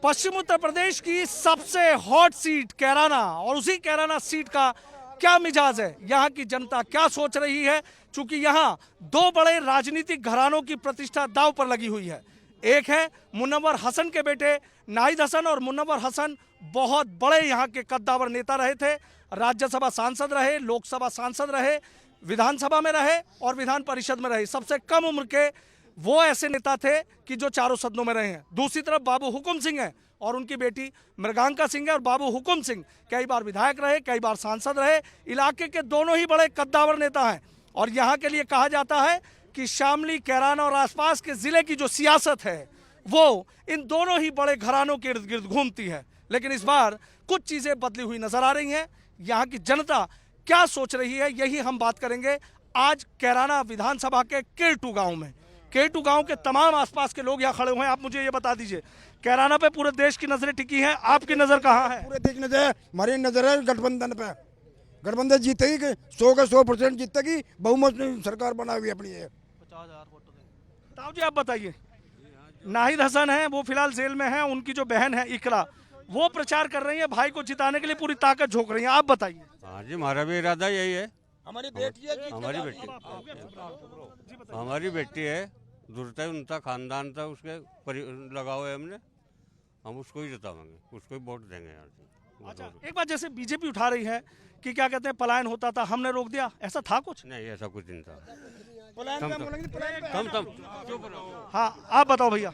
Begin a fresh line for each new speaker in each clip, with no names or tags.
पश्चिम उत्तर प्रदेश की सबसे hot seat Kairana, और उसी कैराना सीट का क्या मिजाज है, यहाँ की जनता क्या सोच रही है। चूंकि यहाँ दो बड़े राजनीतिक घरानों की प्रतिष्ठा दांव पर लगी हुई है। एक है मुनव्वर हसन के बेटे नाहिद हसन, और मुनव्वर हसन बहुत बड़े यहाँ के कद्दावर नेता रहे थे। राज्यसभा सांसद रहे, लोकसभा सांसद रहे, विधानसभा में रहे और विधान परिषद में रहे। सबसे कम उम्र के वो ऐसे नेता थे कि जो चारों सदनों में रहे हैं। दूसरी तरफ बाबू हुकुम सिंह है और उनकी बेटी मृगांका सिंह है। और बाबू हुकुम सिंह कई बार विधायक रहे, कई बार सांसद रहे। इलाके के दोनों ही बड़े कद्दावर नेता हैं और यहाँ के लिए कहा जाता है कि शामली, कैराना और आसपास के जिले की जो सियासत है वो इन दोनों ही बड़े घरानों के इर्द गिर्द घूमती है। लेकिन इस बार कुछ चीजें बदली हुई नजर आ रही हैं। यहाँ की जनता क्या सोच रही है, यही हम बात करेंगे आज कैराना विधानसभा के केटू गांव में। केटू गांव के तमाम आसपास के लोग यहाँ खड़े हुए हैं। आप मुझे ये बता दीजिए, कैराना पे पूरे देश की नजरें टिकी हैं, आपकी नजर कहाँ है?
पूरे देश की नजर, हमारी नजर है गठबंधन पे। गठबंधन जीतेगी, 100 का 100% जीतेगी, बहुमत सरकार बना हुई अपनी है।
50,000 वोट देंगे। ताऊ जी आप बताइए, नाहिद हसन है, वो फिलहाल जेल में है, उनकी जो बहन है इकरा, वो प्रचार कर रही है, भाई को जिताने के लिए पूरी ताकत झोंक रही है। आप बताइए।
हाँ जी, हमारा भी इरादा यही है।
हमारी बेटी है,
हमारी बेटी है, दुर्ता उनका खानदान था, उसके लगाव है हमने, हम उसको ही जिताएंगे, उसको ही वोट देंगे यहाँ से।
अच्छा, एक बात जैसे बीजेपी उठा रही है कि क्या कहते हैं पलायन होता था, हमने रोक दिया, ऐसा था कुछ?
नहीं, ऐसा कुछ नहीं था।
हाँ आप बताओ भैया,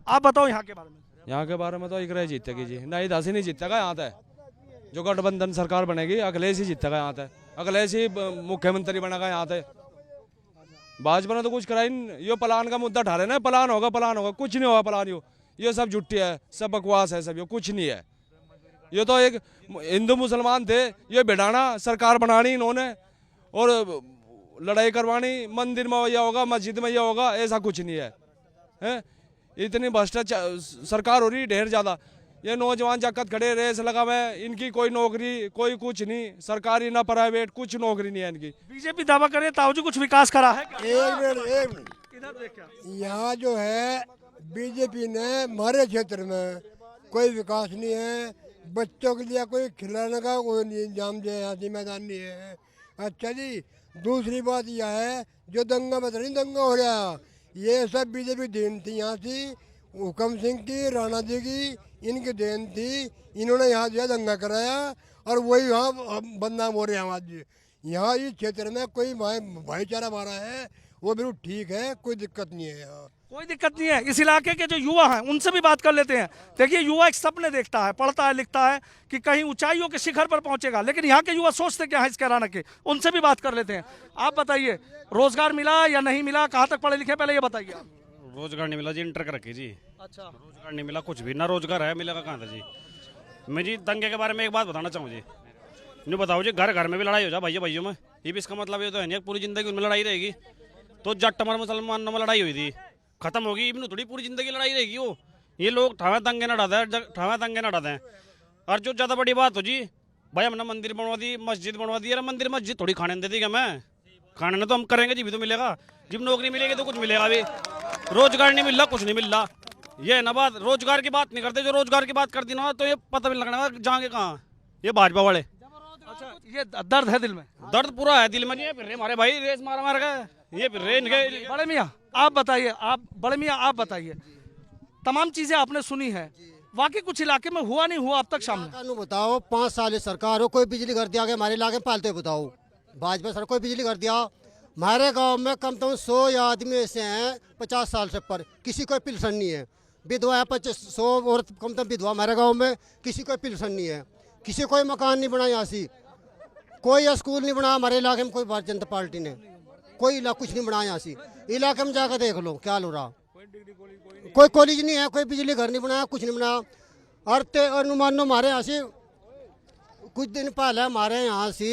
आप बताओ यहाँ के बारे में।
यहाँ के बारे में तो इकरा ही जीतेगी जी, नाहिद हसन ही जीतेगा यहाँ तक। जो गठबंधन सरकार बनेगी अखिलेश ही जीतेगा यहाँ तक, अखिलेश ही मुख्यमंत्री बनेगा यहाँ तक। भाजपा ने तो कुछ करा ही नहीं। ये प्लान का मुद्दा ठा रहे ना, प्लान होगा, कुछ नहीं होगा प्लान। ये सब झुट्टी है, सब बकवास है, सब ये कुछ नहीं है। ये तो एक हिंदू मुसलमान थे, ये भिड़ाना सरकार बनानी इन्होंने और लड़ाई करवानी, मंदिर में यह होगा, मस्जिद में यह होगा, ऐसा कुछ नहीं है। इतनी भ्रष्टाचार सरकार हो रही ढेर ज्यादा। ये नौजवान जाकत खड़े रेस लगा हुए, इनकी कोई नौकरी, कोई कुछ नहीं, सरकारी ना प्राइवेट, कुछ नौकरी नहीं है इनकी।
बीजेपी दावा करे ताऊ जी कुछ विकास करा है क्या?
एक
इधर देख क्या?
यहाँ जो है बीजेपी ने हमारे क्षेत्र में कोई विकास नहीं है। बच्चों के लिए कोई खिलाने का कोई इंतजाम जो जिम्मेदार नहीं है। अच्छा जी, दूसरी बात यह है जो दंगा मत नहीं दंगा हो रहा, ये सब बीजेपी देन थी। यहाँ थी हुकम सिंह की, राणा जी की, इनकी देन थी। इन्होंने यहाँ जो दंगा कराया और वही यहाँ बदनाम हो रहे हैं। आज यहाँ इस क्षेत्र में कोई भाईचारा हमारा है वो बिल्कुल ठीक है, कोई दिक्कत नहीं है। यहाँ
कोई दिक्कत नहीं है। इस इलाके के जो युवा हैं उनसे भी बात कर लेते हैं। देखिए, युवा एक सपने देखता है, पढ़ता है, लिखता है कि कहीं ऊंचाइयों के शिखर पर पहुंचेगा, लेकिन यहाँ के युवा सोचते क्या है इस कैराना के, उनसे भी बात कर लेते हैं। आप बताइए, रोजगार मिला या नहीं मिला, कहाँ तक पढ़े लिखे, पहले ये बताइए।
रोजगार नहीं मिला जी, इंटर कर रखी जी।
अच्छा,
रोजगार नहीं मिला, कुछ भी ना रोजगार है, मिलेगा कहाँ था जी। मैं जी दंगे के बारे में एक बात बताना चाहूँ जी। नहीं बताओ जी, घर घर में भी लड़ाई हो जाए भाइयों में, ये भी इसका मतलब ये तो है नहीं पूरी जिंदगी उनमें लड़ाई रहेगी। तो जट मर मुसलमानों में लड़ाई हुई थी, खत्म होगी, इब्न थोड़ी पूरी जिंदगी लड़ाई रहेगी वो। ये लोग ठावे दंगे न डालते हैं। और जो ज्यादा बड़ी बात हो जी, भाई हमने मंदिर बनवा दी, मस्जिद बनवा दी। अरे मंदिर मस्जिद थोड़ी खाने दे दी क्या? मैं खाने ना तो हम करेंगे जी, भी तो मिलेगा। जब नौकरी मिलेगी तो कुछ मिलेगा भी। रोजगार नहीं मिल रहा, कुछ नहीं मिल रहा। ये है ना बात, रोजगार की बात नहीं करते। जो रोजगार की बात कर दी ना तो ये पता भी लगना जाएंगे कहाँ ये भाजपा वाले।
अच्छा, ये दर्द है दिल में?
दर्द पूरा है दिल में। ये फिर हमारे भाई रेस मार गए, ये फिर इनके।
बड़े मियाँ आप बताइए, बड़े मियाँ आप बताइए, तमाम चीजें आपने सुनी है, वाकई कुछ इलाके में हुआ नहीं हुआ अब तक सामने?
बताओ, 5 साल सरकार हो, कोई बिजली घर दिया गया हमारे इलाके में? पालते बताओ, भाजपा सर कोई बिजली घर दिया? हमारे गांव में कम से कम 100 आदमी ऐसे हैं 50 साल से पर, किसी कोई पेंशन नहीं है। विधवा है 100 औरत कम से कम विधवा हमारे गांव में, किसी कोई पेंशन नहीं है। किसी कोई मकान नहीं बना, यहाँ से कोई स्कूल नहीं बना हमारे इलाके में। कोई भारतीय जनता पार्टी ने कोई कुछ नहीं बनाया। यहाँ से इलाके में जाकर देख लो क्या हो रहा। कोई कॉलेज नहीं है, कोई बिजली घर नहीं बनाया, कुछ नहीं बनाया। और अनुमान हमारे यहाँ से कुछ दिन पहले हमारे यहाँ से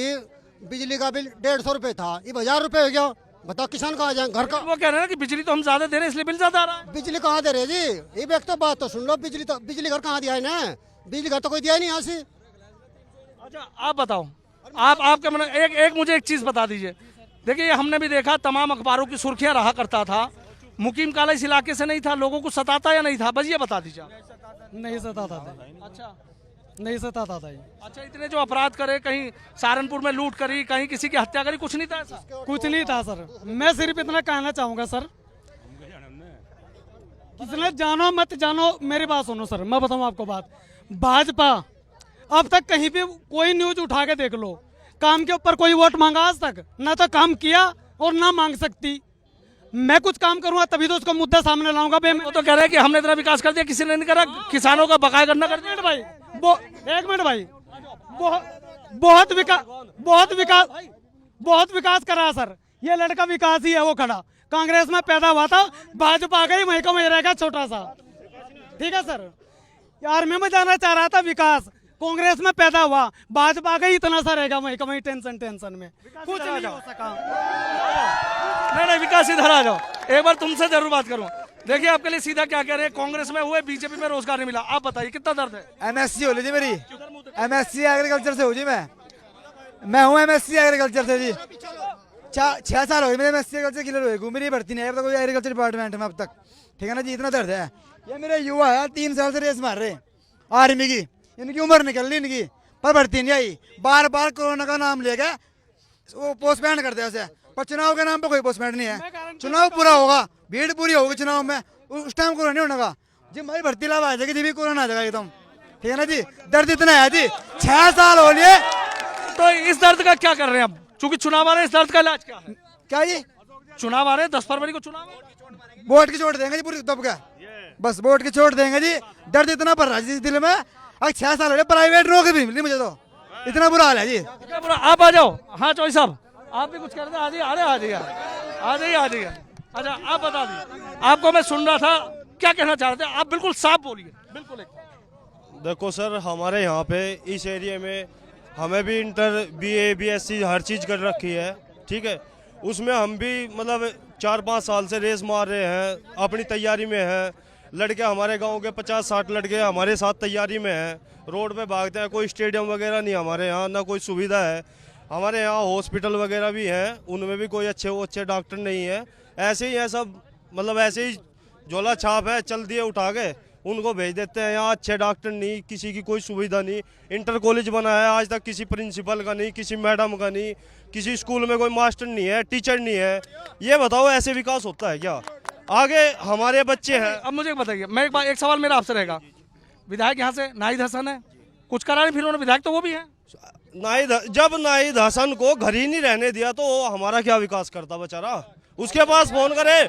बिजली का बिल 150 रुपये था, ये 1000 रुपये हो गया। बताओ किसान कहाँ जाए? घर का
वो कह रहे हैं कि बिजली तो हम ज्यादा दे रहे हैं इसलिए बिल ज्यादा आ रहा है।
बिजली कहाँ दे रहे जी? ये भी एक तो बात तो सुन लो, बिजली घर कहाँ दिया है ना? बिजली घर तो कोई दिया ही नहीं यहाँ से।
अच्छा, आप बताओ, आपके मन एक मुझे एक चीज बता दीजिए। देखिए, हमने भी देखा, तमाम अखबारों की सुर्खियां रहा करता था मुकीम काला इस इलाके से नहीं था, लोगों को सताता या नहीं था, बस ये बता दीजिए आप।
नहीं सताता था,
अच्छा
नहीं सताता था ये।
अच्छा, इतने जो अपराध करे, कहीं सहारनपुर में लूट करी, कहीं किसी की हत्या करी, कुछ नहीं था ऐसा?
कुछ नहीं था सर। मैं सिर्फ इतना कहना चाहूंगा सर, किसने जानो मत जानो, मेरी बात सुनो सर, मैं बताऊं आपको बात। भाजपा अब तक कहीं भी कोई न्यूज उठा के देख लो, काम के ऊपर कोई वोट मांगा आज तक? ना तो काम किया और ना मांग सकती। मैं कुछ काम करूंगा तभी तो उसका मुद्दा सामने लाऊंगा।
वो तो कह रहे हैं कि हमने इतना विकास कर दिया, किसी ने नहीं करा, किसानों का बकाया करना कर दिया।
भाई एक मिनट भाई, बहुत विकास करा है सर। ये लड़का विकास ही है, वो खड़ा कांग्रेस में पैदा हुआ था, भाजपा आ गई, वहीं का वहीं रहेगा छोटा सा। ठीक है सर, आर्मी में जाना चाह रहा था, विकास कांग्रेस में पैदा हुआ, भाजपा आ गई, इतना सा रहेगा वहीं का वहीं, टेंशन में कुछ नहीं हो सका।
नहीं, विकास इधर आ जाओ, एक बार तुमसे जरूर बात करूं। देखिए आपके लिए सीधा क्या कह रहे हैं, कांग्रेस में हुए, बीजेपी में रोजगार नहीं मिला, आप बताइए कितना दर्द है?
एमएससी हो ली जी मेरी, एमएससी एग्रीकल्चर से हो जी। मैं हूँ एमएससी एग्रीकल्चर से जी। 6 साल हो गए मेरे एमएससी एग्रीकल्चर क्लियर हुए, मेरी भर्ती नहीं है अब तक कोई एग्रीकल्चर डिपार्टमेंट में अब तक। ठीक है ना जी, इतना दर्द है। ये मेरे युवा है 3 साल से रेस मार रहे आर्मी की, इनकी उम्र निकल ली इनकी, पर भर्ती नहीं आई। बार बार कोरोना का नाम लेके वो पोस्टपोन कर दिया उसे, पर चुनाव के नाम पे कोई पोस्टपोन नहीं है। चुनाव पूरा होगा, भीड़ पूरी होगी चुनाव में, उस टाइम कोरोना नहीं होने का जी। हमारी भर्ती लाभ आ जाएगी जी, कोरोना आ जाएगा एकदम। ठीक है ना जी, दर्द इतना है जी, 6 साल हो लिए।
तो इस दर्द का क्या कर रहे हैं अब, चूंकि चुनाव आ रहे हैं, इस दर्द का इलाज क्या है?
क्या जी,
चुनाव आ रहे हैं, 10 फरवरी को चुनाव है।
वोट की छोड़ देंगे जी पूरी दब का, बस वोट की छोड़ देंगे जी। दर्द इतना पड़ रहा है जी दिल में, अब 6 साल हो गए, प्राइवेट नौकरी भी मिली मुझे तो, इतना बुरा हाल है जी।
आप आ जाओ। हाँ चौधरी साहब, आप भी कुछ कर रहे हैं? आ जाइए। अच्छा आप बता दीजिए, आपको मैं सुन रहा था, क्या कहना चाह रहे थे आप? बिल्कुल साफ बोलिए, बिल्कुल।
देखो सर, हमारे यहाँ पे इस एरिया में हमें भी इंटर बीए बीएससी हर चीज़ कर रखी है। ठीक है, उसमें हम भी मतलब 4-5 साल से रेस मार रहे हैं, अपनी तैयारी में हैं। लड़के हमारे गांव के 50-60 लड़के हमारे साथ तैयारी में हैं, रोड पे भागते हैं। कोई स्टेडियम वगैरह नहीं हमारे यहाँ, ना कोई सुविधा है। हमारे यहाँ हॉस्पिटल वगैरह भी हैं, उनमें भी कोई अच्छे डॉक्टर नहीं है। ऐसे ही है सब, मतलब ऐसे ही झोला छाप है, चल दिए उठा के उनको भेज देते हैं। यहाँ अच्छे डॉक्टर नहीं, किसी की कोई सुविधा नहीं। इंटर कॉलेज बना है, आज तक किसी प्रिंसिपल का नहीं, किसी मैडम का नहीं, किसी स्कूल में कोई मास्टर नहीं है, टीचर नहीं है। ये बताओ ऐसे विकास होता है क्या? आगे हमारे बच्चे हैं।
अब मुझे बताइए, मैं एक सवाल मेरा आपसे रहेगा, विधायक यहाँ से नाहिद हसन है, कुछ करा नहीं, फिर उन्होंने विधायक तो वो भी है।
जब नाहिद हसन को घर ही नहीं रहने दिया तो हमारा क्या विकास करता बेचारा? उसके पास फोन करे,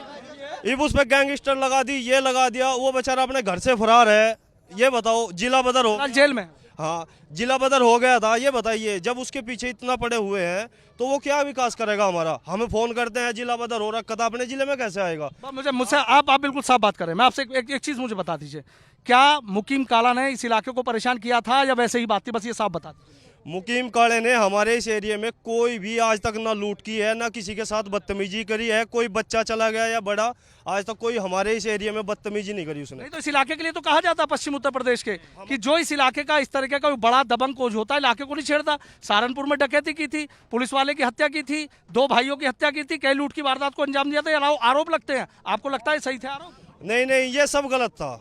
इब उस पे गैंगस्टर लगा दी, ये लगा दिया, वो बेचारा अपने घर से फरार है। ये बताओ, जिला बदर हो,
जेल में।
हाँ, जिला बदर हो गया था। ये बताइए, जब उसके पीछे इतना पड़े हुए हैं तो वो क्या विकास करेगा हमारा? हमें फोन करते हैं जिला बदर हो रखा था, अपने जिले में कैसे आएगा?
मुझसे आप बिल्कुल साफ बात करें। मैं आपसे एक चीज मुझे बता दीजिए, क्या मुकीम काला ने इस इलाके को परेशान किया था या वैसे ही बात थी? बस ये साफ बता दीजिए।
मुकीम काले ने हमारे इस एरिया में कोई भी आज तक ना लूट की है, ना किसी के साथ बदतमीजी करी है। कोई बच्चा चला गया या बड़ा, आज तक कोई हमारे इस एरिया में बदतमीजी नहीं करी उसने।
नहीं तो इस इलाके के लिए तो कहा जाता पश्चिम उत्तर प्रदेश के कि जो इस इलाके का इस तरीके का बड़ा दबंग कोच होता है, इलाके को नहीं छेड़ता। सहारनपुर में डकैती की थी, पुलिस वाले की हत्या की थी, 2 भाइयों की हत्या की थी, कई लूट की वारदात को अंजाम दिया था। आरोप लगते हैं, आपको लगता है सही थे आरोप?
नहीं, ये सब गलत था।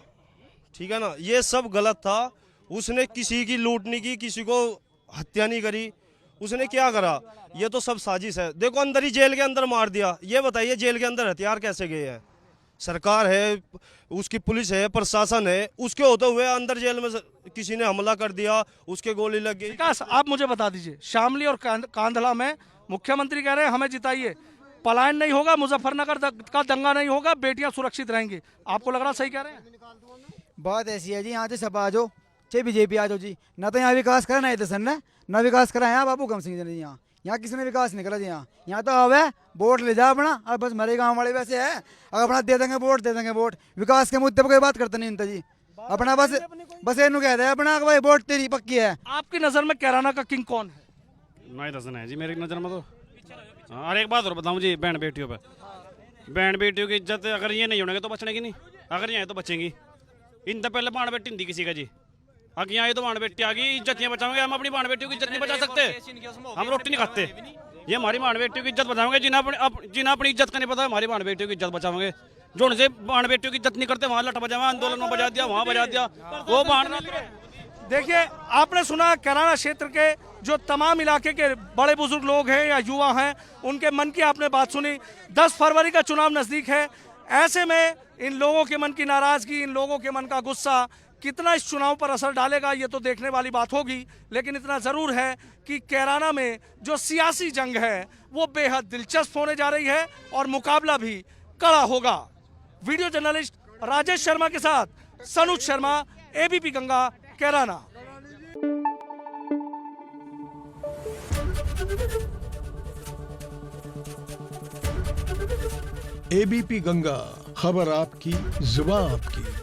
ठीक है ना, ये सब गलत था। उसने किसी की लूट नहीं की, किसी को हत्या नहीं करी। उसने क्या करा? ये तो सब साजिश है। देखो, अंदर ही जेल के अंदर मार दिया। ये बताइए, जेल के अंदर हथियार कैसे गए हैं? सरकार है, उसकी पुलिस है, प्रशासन है, उसके होते हुए अंदर जेल में किसी ने हमला कर दिया, उसके गोली लग गई।
विकास, आप मुझे बता दीजिए, शामली और कांधला में मुख्यमंत्री कह रहे हैं हमें जिताइए, पलायन नहीं होगा, मुजफ्फरनगर का दंगा नहीं होगा, बेटियां सुरक्षित रहेंगी। आपको लग रहा सही कह रहे हैं?
बात ऐसी है जी, यहाँ से सब आ जाओ, चाहे बीजेपी आ जाओ जी, ना तो यहाँ विकास करा, ना दसन ने ना विकास करा यहाँ बाबू गम सिंह जी। यहाँ किसी ने विकास नहीं करा जी। यहाँ तो अब है वोट ले जा अपना, और बस मेरे गांव वाले वैसे है, अगर अपना दे देंगे वोट, विकास के मुद्दे पर कोई बात करते नहीं इनता जी। अपना बस इन्हों कहते हैं अपना भाई वोट तेरी पक्की है।
आपकी नजर में कैराना का किंग कौन है?
नाहिद हसन है जी मेरी नज़र में तो। हाँ, और एक बात और बताऊँ जी, बहन बेटियों पे, बहन बेटियों की इज्जत अगर ये नहीं होने तो बचने की नहीं, अगर ये तो बचेंगी। इन तो पहले बाण बेटी थी किसी का जी, अगर यहाँ तो बाण बेटी आ गई, इज्जत नहीं बचाओगे। हम अपनी बाण बेटियों की इज्जत नहीं बचा सकते, हम रोटी नहीं खाते। ये हमारी बाण बेटियों की इज्जत बचाओगे, जिन्हें अपनी इज्जत का नहीं पता, हमारी बाण बेटियों की इज्जत बचाओगे। जो उनसे बहन बेटियों की इज्जत नहीं करते वहाँ लट बजा, वहाँ आंदोलन में बजा दिया, वहाँ बजा दिया, वो बहन।
देखिए, आपने सुना कैराना क्षेत्र के जो तमाम इलाके के बड़े बुजुर्ग लोग हैं या युवा हैं, उनके मन की आपने बात सुनी। 10 फरवरी का चुनाव नजदीक है, ऐसे में इन लोगों के मन की नाराजगी, इन लोगों के मन का गुस्सा कितना इस चुनाव पर असर डालेगा, ये तो देखने वाली बात होगी। लेकिन इतना जरूर है कि कैराना में जो सियासी जंग है वो बेहद दिलचस्प होने जा रही है और मुकाबला भी कड़ा होगा। वीडियो जर्नलिस्ट राजेश शर्मा के साथ सनुज शर्मा, एबीपी गंगा, कैराना।
एबीपी गंगा, खबर आपकी, जुबान आपकी।